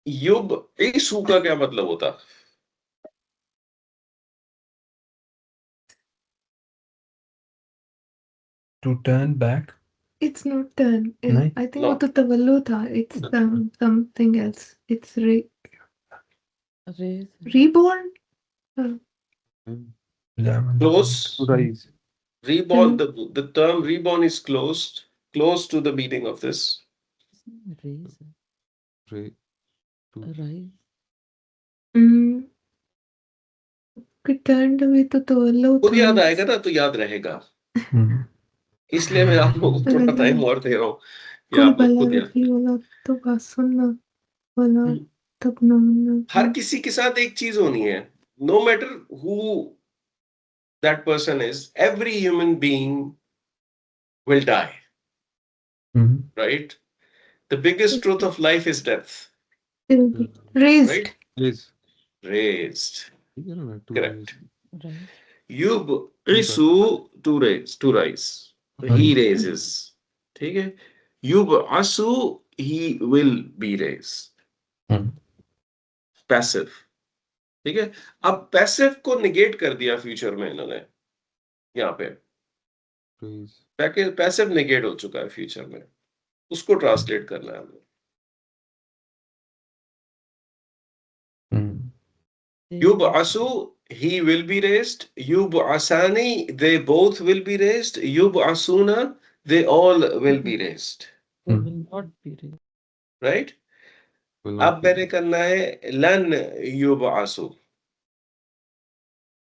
युब इशू का क्या मतलब होता? To turn back. It's not turn. नहीं। I think No. वो तो तवल्लु था. It's something else. It's reborn. Close. To rise. Reborn, the term reborn is close to the meaning of this. Raise, Ray. To rise. Returned with तो तवल्लु खुद था. याद आएगा ना तो याद रहेगा, इसलिए मैं आप लोगों को थोड़ा टाइम और दे रहा हूँ कि कोई आप लोग भला खुद याद। रखी वाला तो बात सुनना वाला तब ना हर किसी के साथ एक चीज होनी है, no matter who that person is, every human being will die, right? The biggest truth of life is death, raised. right? raise. Raised, ठीक है ना? To correct. raise. Rise. Yub isu to rise. He raises, ठीक है? Yub asu, he will be raised. Passive, ठीक है? अब passive को negate कर दिया फ्यूचर में इन्होंने, यहाँ पे Raise. पैसिव निगेट हो चुका है फ्यूचर में, उसको ट्रांसलेट करना है हमें। Yub asu, he will be raised. Yub asani, they both will be raised. Yub asuna, they all will be raised. They will not be raised. Right? Will not अब be. मैंने करना है लन युब आसु,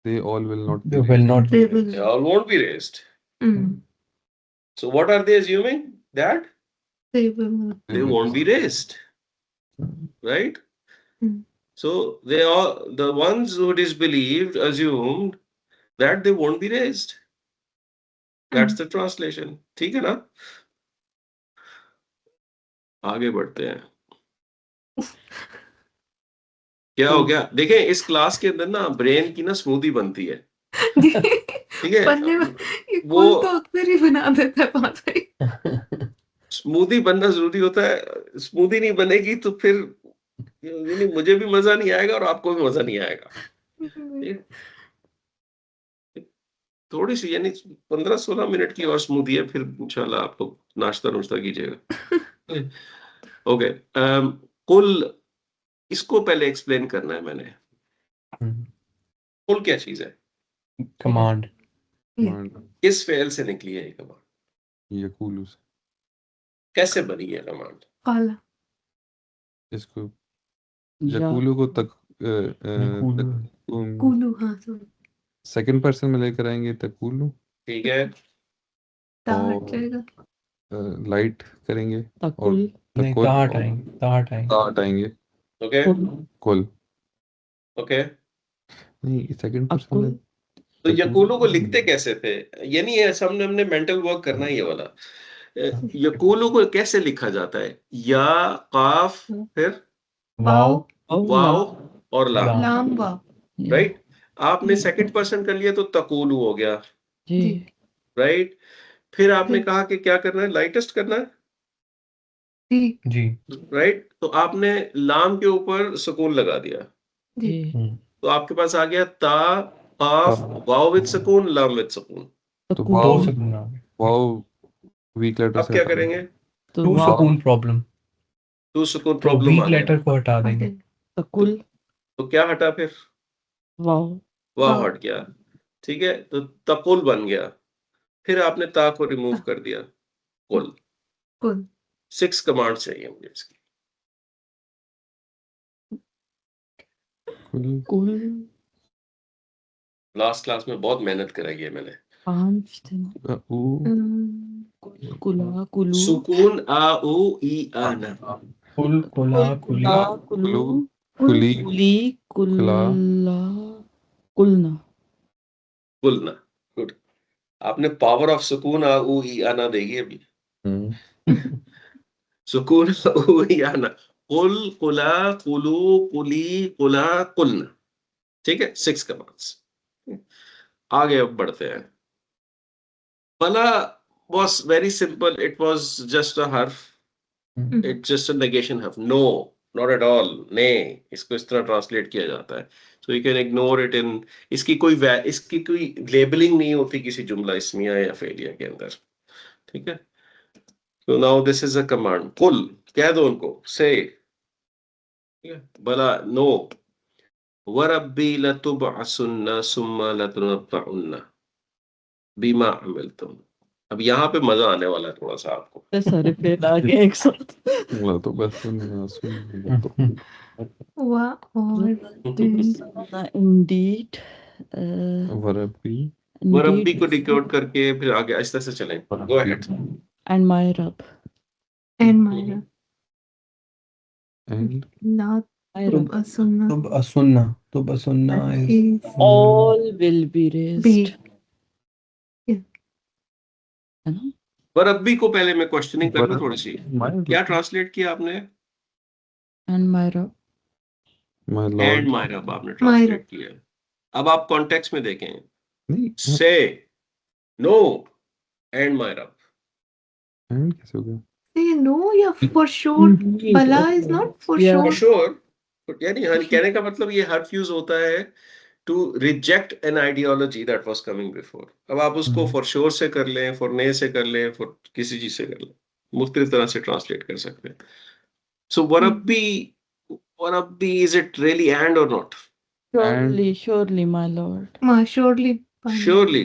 They all will not be They will raised. not. They they will. all won't be raised. So what are they assuming? That They will not. they won't be raised, right? So they all, the ones who disbelieved, assumed that they won't be raised. That's the translation. ठीक है ना? आगे बढ़ते हैं। क्या हो गया? देखें, इस क्लास के अंदर ना ब्रेन की ना स्मूदी बनती है, ठीक है? बनने ये वो कुल तो अक्सर ही बना देता है पास ही। स्मूदी बनना जरूरी होता है। स्मूदी नहीं बनेगी तो फिर यानी मुझे भी मजा नहीं आएगा और आपको भी मजा नहीं आएगा। थोड़ी सी यानी 15-16 मिनट की और स्मूदी है, फिर इंशाल्लाह आप लोग नाश्ता नुश्ता कीजिएगा। ओके, कुल, इसको पहले एक्सप्लेन करना है मैंने। कुल क्या चीज है? कमांड। किस फेल से निकली है ये कमांड? यकूलू से। कैसे बनी है कमांड? काला। इसको यकूलू को तक कूलू, हाँ सॉरी। सेकंड पर्सन में लेकर आएंगे तकूलू। ठीक है। हट जाएगा। लाइट करेंगे तकुल। नहीं, ताहट आएंगे। ताहट आएंगे। ओके, कुल। ओके। नहीं, सेकंड पर्सन में तो यकूलू को लिखते कैसे थे? यानी ये हमने मेंटल वर्क करना है ये वाला। यकूलू को कैसे लिखा जाता है? या, काफ, फिर वाव और लाम, लाम वाव। राइट? आपने सेकंड पर्सन कर लिया तो तकूलू हो गया, जी। राइट? फिर आपने कहा कि क्या करना है? लाइटेस्ट करना है, जी। राइट? तो आपने लाम के ऊपर सुकून लगा दिया, जी। तो आपके पास आ गया ता, काफ, वाव विद सुकून, लाम विद सुकून। तो दो वाव सुकून आ गए। वाव वीक लेटर अब से क्या हटाना। करेंगे? तो टू वाव सुकून प्रॉब्लम। टू सुकून तो प्रॉब्लम वीक आ गया, लेटर को हटा देंगे। तकुल, तो क्या हटा फिर? वाव, वाव वाव। हट गया, ठीक है, तो तकुल बन गया। फिर आपने ता को रिमूव कर दिया, कुल। कुल। 6 कमांड चाहिए मुझे इसकी। कुल कुल, लास्ट क्लास में बहुत मेहनत कराई है मैंने। 5 दिन, ऊ कुल, कुला, कुलू, सुकून आ उ ई आ ना। कुल कुला कुल, कुली कुला, कुलू, कुली कुली, कुला कुल्ला, कुलना। कुलना, गुड। आपने पावर ऑफ सुकून आ उ ई आ ना देखी अभी? सुकून आ उ ई आ ना, कुल, कुला, कुलू, कुली, कुला, कुलना, ठीक है, 6 कमांड्स। आगे अब बढ़ते हैं। Bala was very simple. It was just a harf. It's just a negation harf. No, not at all. नहीं, इसको इस तरह ट्रांसलेट किया जाता है. So you can ignore it in. इसकी कोई लेबलिंग नहीं होती किसी जुमला इस्मिया या फेलिया के अंदर. ठीक है? So now this is a command. कुल कह दो उनको. Say. ठीक है? Bala no. वरब्बी लतुबअसुन्ना सुम्मा लतुनब्बउन्ना बिमा अमिलतुम. अब यहाँ पे मजा आने वाला है थोड़ा सा आपको. इतने सारे फेल आ गए एक साथ। ला तो बस सुन तो वा और Indeed, वरबी वरब्बी को indeed, डिकोड करके फिर आगे आहिस्ता से चलें. Go ahead. and my Rab, and मायरा एंड ला my Rab, असुन्ना तुब असुन्ना is is all will be raised. be है ना? वरब्बी को पहले मैं क्वेश्चनिंग कर लूं वरब- थोड़ी सी. माय क्या ट्रांसलेट किया आपने? And my Rab, my and Lord my रब आपने ट्रांसलेट किया. अब आप कॉन्टेक्स्ट में देखें. नहीं से नो एंड माय रब. एंड कैसे हो गया say no या for sure. Indeed, Bala okay. is not for Yeah. For sure. Sure. यानी हाँ, कहने का मतलब ये हर फ्यूज होता है to reject an ideology that was coming before. अब आप उसको फॉर श्योर से कर लें, फॉर ने से कर लें, फॉर किसी चीज से कर लें, मुख्तलिफ तरह से ट्रांसलेट कर सकते हैं. सो वरब्बी इज इट रियली एंड और not? Surely, my Lord, Surely by surely.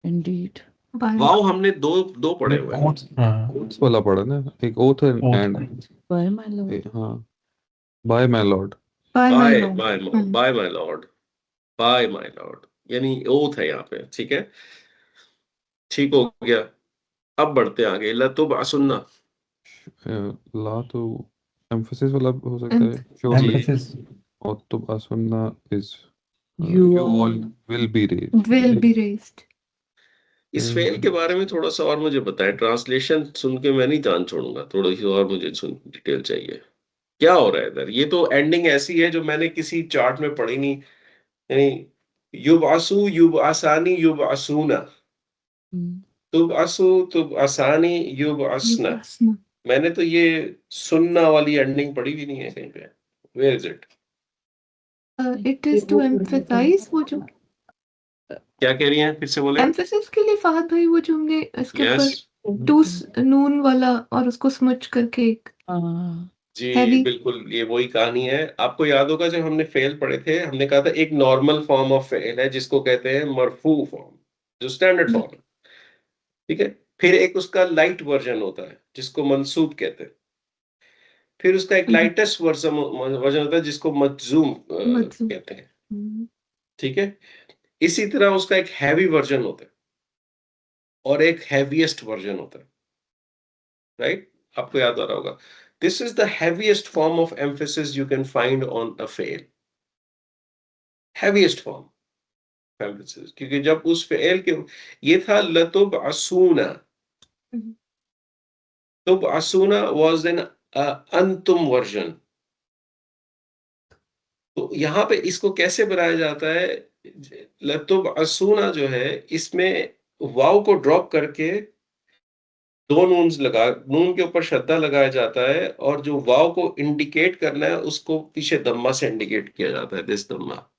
indeed. by वाव हमने दो पढ़े हुए हैं. हाँ ओथ्स वाला पढ़ा ना, एक ओथ है एंड By my Lord, हाँ by my Lord my by lord. By my Lord, by my Lord, यानी ओथ है यहाँ पे. ठीक है, ठीक हो गया. अब बढ़ते हैं आगे. लतुब असुन्ना. ला तो एम्फसिस वाला हो सकता है श्योरली emphasis और तो असुन्ना is You you are- all will be raised Will be raised. इस फेल के बारे में थोड़ा सा और मुझे बताएं. ट्रांसलेशन सुन के मैं नहीं जान छोड़ूंगा, थोड़ी सी और मुझे डिटेल चाहिए. क्या हो रहा है इधर? ये तो एंडिंग ऐसी है जो मैंने किसी चार्ट में पढ़ी नहीं. यानी युब आसू, युब आसानी, युब आसूना, Hmm. तुब आसू, तुब आसानी, युब असना. Asna. मैंने तो ये सुनना वाली एंडिंग पढ़ी भी नहीं है कहीं पे. Where is it? It is to emphasize वो जो क्या कह रही हैं? फिर से बोले. emphasis के लिए फहद भाई वो जो हमने इसके यस ऊपर टू नून वाला और उसको स्मच करके एक जी, Heavy. बिल्कुल ये वही कहानी है. आपको याद होगा जब हमने फेल पढ़े थे, हमने कहा था एक नॉर्मल फॉर्म ऑफ फेल है जिसको कहते हैं मरफू फॉर्म, जो स्टैंडर्ड फॉर्म है. ठीक है, फिर एक उसका लाइट वर्जन होता है जिसको मंसूब कहते हैं. फिर उसका एक लाइटेस्ट वर्जन होता है जिसको मजजूम मजजूम. कहते हैं. ठीक है, इसी तरह उसका एक हैवी वर्जन होता है और एक हैवीएस्ट वर्जन होता है. राइट, आपको याद आ रहा होगा. This is the heaviest form of emphasis you can find on a fail. Heaviest form emphasis, क्योंकि जब उस फेल के ये था लतुब असूना. तुब असूना वाज एन अंतुम वर्जन. तो यहाँ पे इसको कैसे बनाया जाता है? लतुब असूना जो है, इसमें वाव को ड्रॉप करके दो नून के ऊपर शद्दा लगाया जाता है और जो वाव को इंडिकेट करना है उसको पीछे दम्मा से इंडिकेट किया जाता है. दिस दम्मा.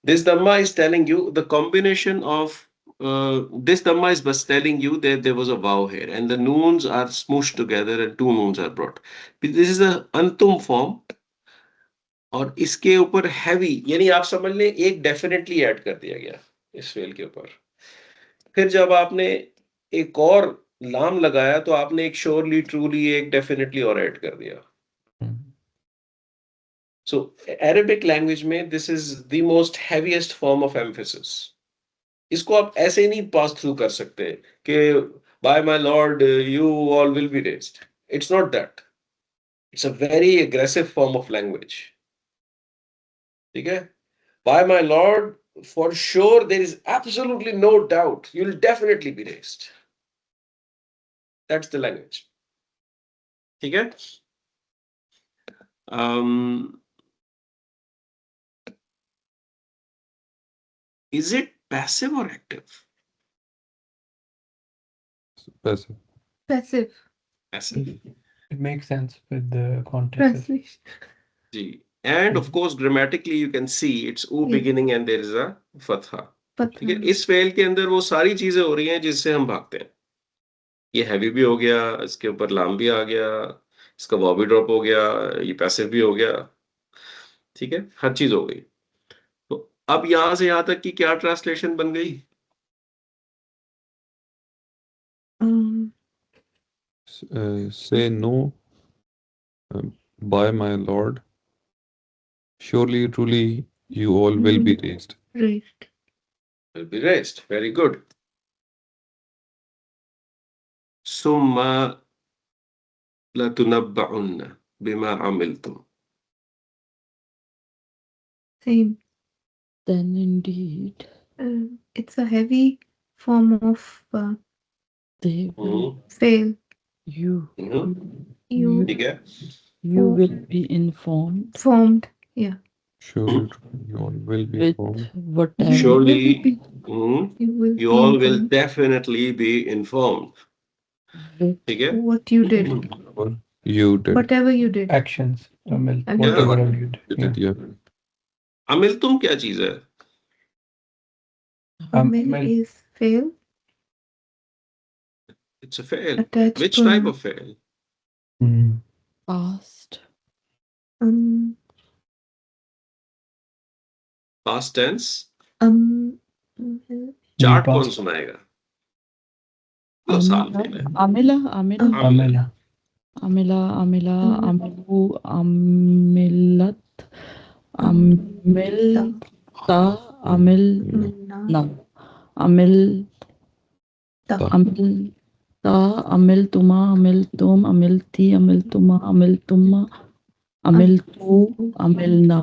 This dhamma is telling you the combination of this dhamma is just telling you that there was a vow here and the noons are smooshed together and two noons are brought. This is a antum form और इसके ऊपर heavy यानी आप समझ लें एक definitely add कर दिया गया इस फेल के ऊपर। फिर जब आपने एक और लाम लगाया तो आपने एक श्योरली ट्रूली एक डेफिनेटली और ऐड कर दिया। So Arabic language में this is the most heaviest form of emphasis. इसको आप ऐसे नहीं पास थ्रू कर सकते कि by my lord you all will be raised. It's not that. It's a very aggressive form of language. ठीक है? By my lord, for sure there is absolutely no doubt you will definitely be raised. That's the language. ठीक है? Is it passive or active? Passive. Passive. Passive. It makes sense with the context. Translation. Ji. And of course grammatically you can see it's u Yeah. beginning and there is a fatha. ठीक है? Pathan. इस फेल के अंदर वो सारी चीजें हो रही हैं जिससे हम भागते हैं। ये हैवी भी हो गया, इसके ऊपर लाम भी आ गया, इसका वाव भी ड्रॉप हो गया, ये पैसिव भी हो गया। ठीक है? हर चीज हो गई। तो अब यहां से यहां तक की क्या ट्रांसलेशन बन गई? Say no, by my lord, surely truly you all will be raised. Raised. Will be raised. Very good. Summa latunabba'unna bima amiltum. Same. Then indeed It's a heavy form of they will fail. you You ठीक है? you will be informed formed. Yeah. Surely you all will be with formed. whatever Surely You will you be all will informed definitely be informed. with ठीक है? what you did. Whatever you did. Whatever you did. Actions. Amil. Amil. Whatever you did. You did, yeah. अमिलतुम क्या चीज है? Amil Amil. is fail. It's a fail. Attached Which to type of fail? past Past tense? Amil. Chart कौन Past. सुनाएगा? लो साल fail है। amila amila Amila. amila amila Amila. amilu amilat amilta amilna amilta amiltuma amiltum amilti amiltuma amiltumma amiltu amilna.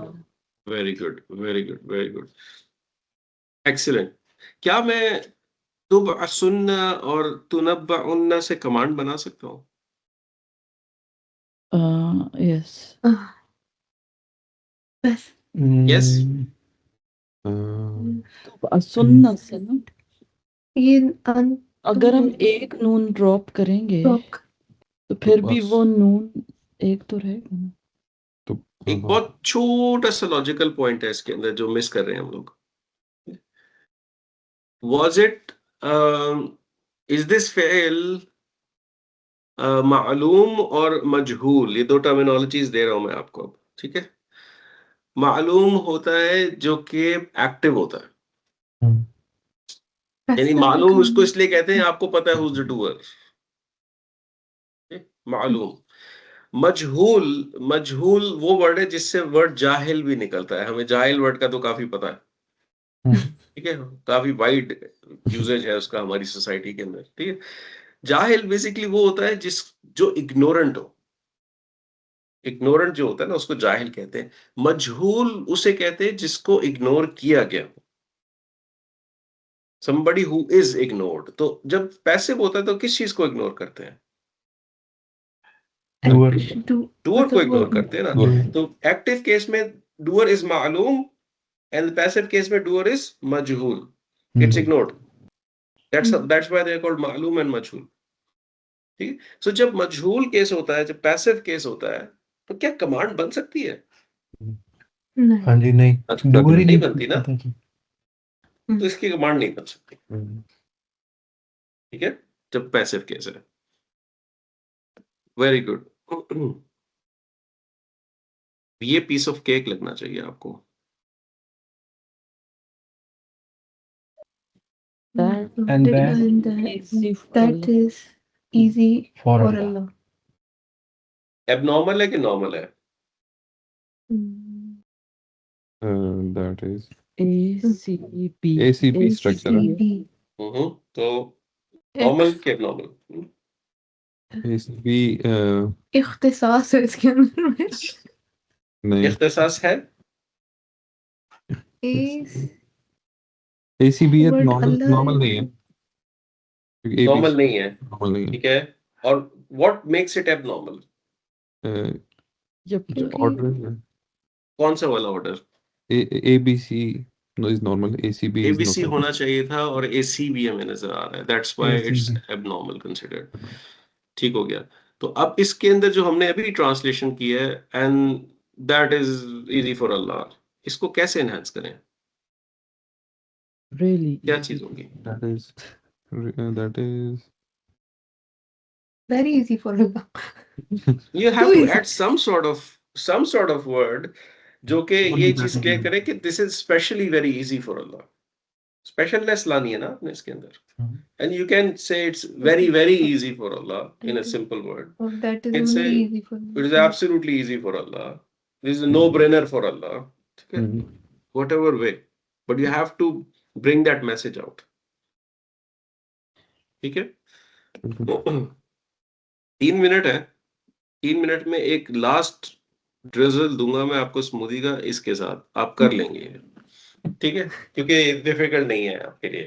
Very good, very good, very good. Excellent. क्या मैं तुबअसुन्ना और तुनब्बउन्ना से command बना सकता हूँ? Yes. Bas. Yes. सुनना से ना ये अगर हम एक नून ड्रॉप करेंगे talk. तो फिर भी बस। वो नून एक तो रहेगा ना। तो एक बहुत छोटा सा लॉजिकल पॉइंट है इसके अंदर जो मिस कर रहे हैं हम लोग। Was it is this fail मालूम और मजहूल, ये दो टर्मिनोलॉजीज दे रहा हूं मैं आपको अब, ठीक है? मालूम होता है जो कि एक्टिव होता है, यानी Passive मालूम become- उसको इसलिए कहते हैं आपको पता है who's the doer, मालूम। मजहूल, मजहूल वो वर्ड है जिससे वर्ड जाहिल भी निकलता है। हमें जाहिल वर्ड का तो काफी पता है, ठीक है? काफी वाइड यूजेज है उसका हमारी सोसाइटी के अंदर, ठीक है? जाहिल बेसिकली वो होता है जो इग्नोरेंट हो। इग्नोरेंट जो होता है ना उसको जाहिल कहते हैं। मजहूल उसे कहते हैं जिसको इग्नोर किया गया हो, somebody who is ignored। तो जब पैसिव होता है तो किस चीज को इग्नोर करते हैं? Doer. डूअर को इग्नोर मतलब करते हैं ना। Doer. तो एक्टिव केस में डूअर इज मालूम एंड पैसिव केस में डूअर इज मजहूल, it's ignored. that's why they are called मालूम एंड मजहूल, ठीक है? सो जब मजहूल केस होता है, जब पैसिव केस होता है, तो क्या कमांड बन सकती है? नहीं। हाँ जी नहीं अच्छा, doer ही नहीं बनती ना। पता जी। तो इसकी कमांड नहीं बन सकती, हम्म, ठीक है, जब पैसिव केस है। Very good. ये पीस ऑफ केक लगना चाहिए आपको। That And That- that and easy for that Allah. is easy for for Allah. Allah. Abnormal है कि नॉर्मल है? that is ACB. ACB structure है। ACB. तो नॉर्मल के एबनॉर्मल? ACB इख्तिसास है इसके अंदर में। नहीं, इख्तिसास है? Is ACB है, word नॉर्मल Allah नॉर्मल नहीं है, क्योंकि नॉर्मल ABC नहीं है, नॉर्मल नहीं है। ठीक है। और what makes it abnormal? Yep. क्योंकि ऑर्डर कौन सा वाला order? ABC no is normal, ACB is ABC normal। होना चाहिए था और एसीबी हमें नजर आ रहा है, that's why it's ACB. Abnormal considered. ठीक हो गया। तो अब इसके अंदर जो हमने अभी ट्रांसलेशन की है, and that is easy for Allah, इसको कैसे एनहांस करें? Really क्या easy. चीज होगी? that is very easy for Allah. You have Too to easy. add some sort of word जो कि ये चीज क्लियर करे कि this is specially very easy for Allah. Specialness लानी है ना आपने इसके अंदर, and you can say it's very very easy for Allah in a simple word. Or that is Can only say easy for it is Allah. absolutely easy for Allah, this is a no brainer for Allah, ठीक है, whatever way, but you have to bring that message out, ठीक है। 3 minute है, 3 minute में एक last drizzle दूंगा मैं आपको स्मूदी का, इसके साथ आप कर लेंगे, ठीक है, क्योंकि डिफिकल्ट नहीं है आपके लिए।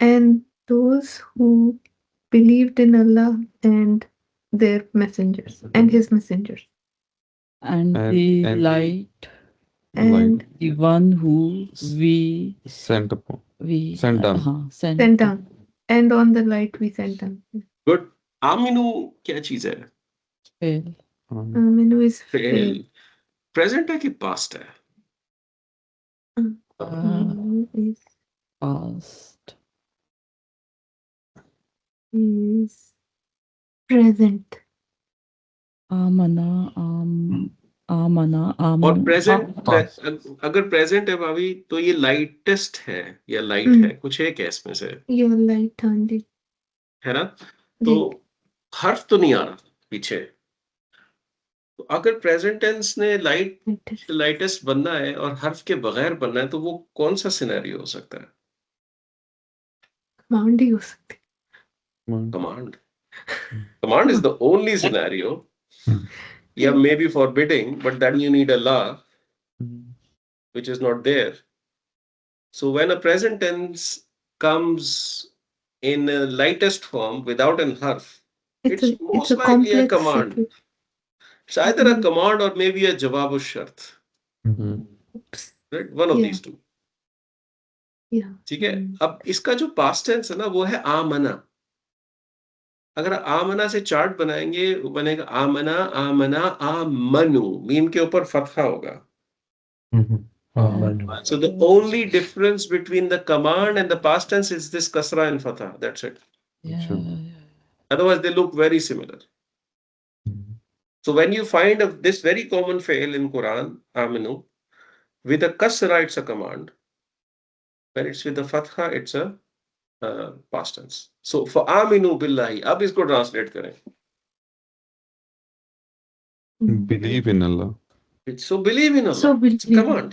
and those who believed in Allah and their messengers and his messengers, And the and light, and the one who we sent upon sent down. sent sent down, and on the light we sent down. Good. आमिनु क्या चीज है? fail. Aminu is फेल। fail. Present है कि past है? Aminu Past. is present. Amana, amana, और aman. Present, अगर प्रेजेंट है भाभी, तो ये लाइटेस्ट है या लाइट हम्म। है, कुछ है क्या इसमें से, Your light, हाँ जी। है ना? तो हर्फ तो नहीं आ रहा पीछे, तो अगर प्रेजेंट टेंस ने लाइटेस्ट बनना है और हर्फ के बगैर बनना है, तो वो कौन सा सिनेरियो हो सकता है? कमांड ही हो सकती। Command. Command is the only scenario. Yeah, maybe forbidding, but then you need a law, which is not there. So when a present tense comes in a lightest form without an harf, it's most a likely a complex command. situation. It's either a command or maybe a jawab shart. Oops. Right? One of Yeah. these two. Yeah. ठीक है। अब इसका जो past tense है ना, वो है आमना। अगर आमना से चार्ट बनाएंगे, वो बनेगा आमना आमना आमनु, मीम के ऊपर फतहा होगा। So the only difference between the command and the past tense is this kasra and fatha. That's it. Yeah. Otherwise, they look very similar. So when you find this very common fail in Quran, aminu, with a kasra, it's a command. When it's with the fatha, it's a past tense. So for aminu billahi, अब इसको translate करें। believe in Allah. So believe in Allah. So It's a believe. command.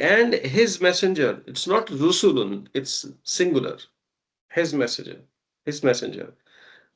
and his messenger. It's not rusulun, it's singular. His messenger. His messenger.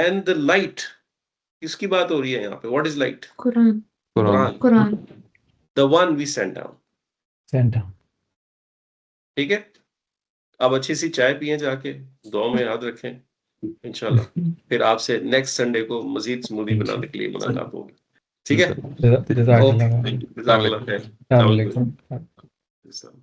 and the light. किसकी बात हो रही है यहाँ पे? What is light? Quran. Quran. The one we sent down. Sent down. ठीक है? अब अच्छी सी चाय पिए जाके, दुआ में याद रखें, इंशाल्लाह। फिर आपसे नेक्स्ट संडे को मजीद स्मूदी बनाने के लिए मुलाकात होगी। ठीक है? जज़ाकल्लाह। जज़ाकल्लाह खैर। अस्सलाम वालेकुम। Islam.